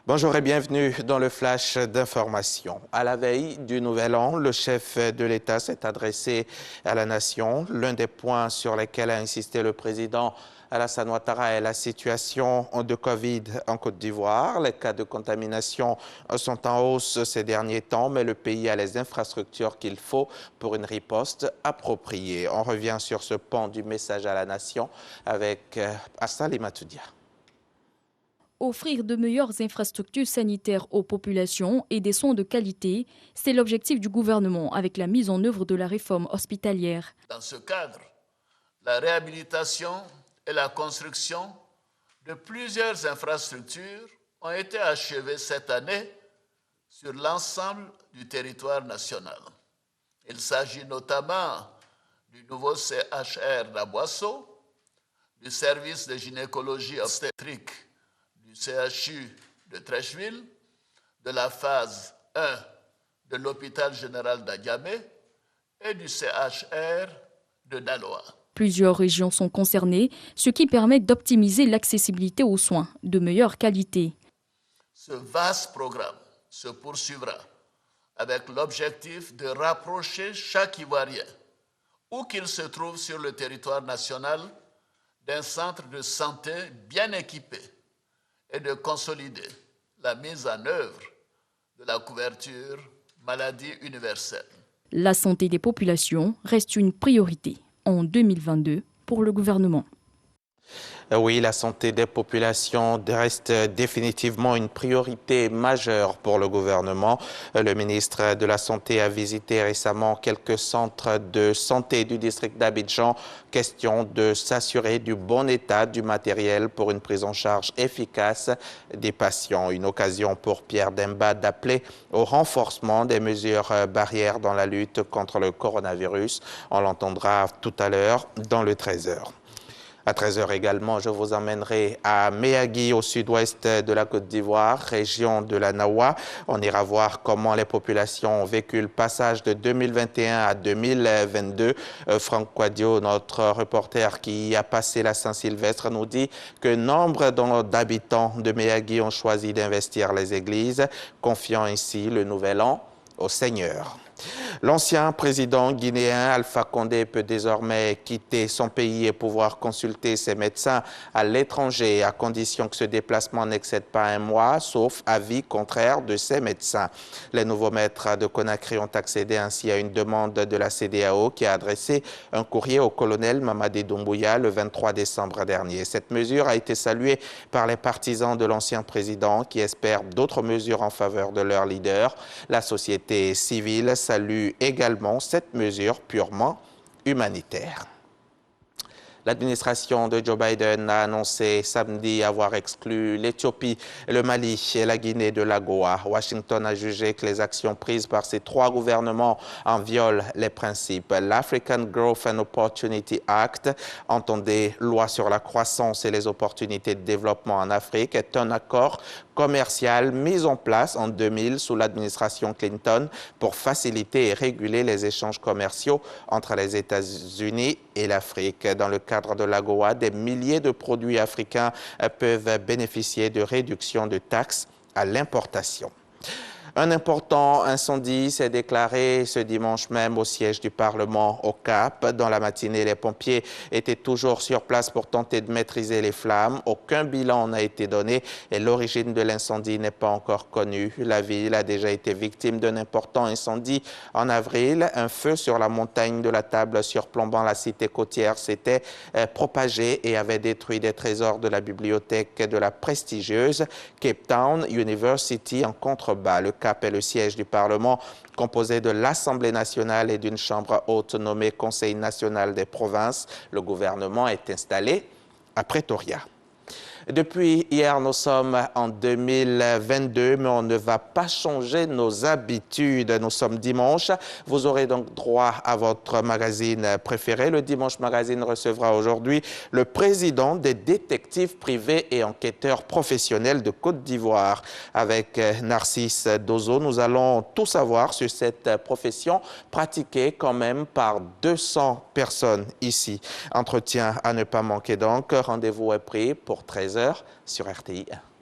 Bonjour et bienvenue dans le flash d'information. À la veille du Nouvel An, le chef de l'État s'est adressé à la nation. L'un des points sur lesquels a insisté le président Alassane Ouattara est la situation de Covid en Côte d'Ivoire. Les cas de contamination sont en hausse ces derniers temps, mais le pays a les infrastructures qu'il faut pour une riposte appropriée. On revient sur ce pan du message à la nation avec Assali Matoudia. Offrir de meilleures infrastructures sanitaires aux populations et des soins de qualité, c'est l'objectif du gouvernement avec la mise en œuvre de la réforme hospitalière. Dans ce cadre, la réhabilitation et la construction de plusieurs infrastructures ont été achevées cette année sur l'ensemble du territoire national. Il s'agit notamment du nouveau CHR d'Aboisseau, du service de gynécologie obstétrique du CHU de Treichville, de la phase 1 de l'hôpital général d'Adiamé et du CHR de Daloa. Plusieurs régions sont concernées, ce qui permet d'optimiser l'accessibilité aux soins de meilleure qualité. Ce vaste programme se poursuivra avec l'objectif de rapprocher chaque Ivoirien, où qu'il se trouve sur le territoire national, d'un centre de santé bien équipé et de consolider la mise en œuvre de la couverture maladie universelle. La santé des populations reste une priorité en 2022 pour le gouvernement. Oui, la santé des populations reste définitivement une priorité majeure pour le gouvernement. Le ministre de la Santé a visité récemment quelques centres de santé du district d'Abidjan. Question de s'assurer du bon état du matériel pour une prise en charge efficace des patients. Une occasion pour Pierre Demba d'appeler au renforcement des mesures barrières dans la lutte contre le coronavirus. On l'entendra tout à l'heure dans le 13h. À 13h également, je vous emmènerai à Méagui, au sud-ouest de la Côte d'Ivoire, région de la Nawa. On ira voir comment les populations ont vécu le passage de 2021 à 2022. Franck Quadio, notre reporter qui a passé la Saint-Sylvestre, nous dit que nombre d'habitants de Méagui ont choisi d'investir les églises, confiant ainsi le nouvel an au Seigneur. L'ancien président guinéen Alpha Condé peut désormais quitter son pays et pouvoir consulter ses médecins à l'étranger à condition que ce déplacement n'excède pas un mois, sauf avis contraire de ses médecins. Les nouveaux maîtres de Conakry ont accédé ainsi à une demande de la CEDEAO qui a adressé un courrier au colonel Mamadi Doumbouya le 23 décembre dernier. Cette mesure a été saluée par les partisans de l'ancien président qui espèrent d'autres mesures en faveur de leur leader. La société civile salue également cette mesure purement humanitaire. L'administration de Joe Biden a annoncé samedi avoir exclu l'Éthiopie, le Mali et la Guinée de l'AGOA. Washington a jugé que les actions prises par ces trois gouvernements en violent les principes. L'African Growth and Opportunity Act, entendez loi sur la croissance et les opportunités de développement en Afrique, est un accord commercial mis en place en 2000 sous l'administration Clinton pour faciliter et réguler les échanges commerciaux entre les États-Unis et l'Afrique. Dans le cadre de l'AGOA, des milliers de produits africains peuvent bénéficier de réductions de taxes à l'importation. Un important incendie s'est déclaré ce dimanche même au siège du Parlement au Cap. Dans la matinée, les pompiers étaient toujours sur place pour tenter de maîtriser les flammes. Aucun bilan n'a été donné et l'origine de l'incendie n'est pas encore connue. La ville a déjà été victime d'un important incendie en avril. Un feu sur la montagne de la Table surplombant la cité côtière s'était propagé et avait détruit des trésors de la bibliothèque de la prestigieuse Cape Town University en contrebas. Le Cap est le siège du Parlement, composé de l'Assemblée nationale et d'une chambre haute nommée Conseil national des provinces. Le gouvernement est installé à Pretoria. Depuis hier, nous sommes en 2022, mais on ne va pas changer nos habitudes. Nous sommes dimanche. Vous aurez donc droit à votre magazine préféré. Le Dimanche Magazine recevra aujourd'hui le président des détectives privés et enquêteurs professionnels de Côte d'Ivoire. Avec Narcisse Dozo, nous allons tout savoir sur cette profession pratiquée quand même par 200 personnes ici. Entretien à ne pas manquer donc. Rendez-vous est pris pour 13h sur RTI 1.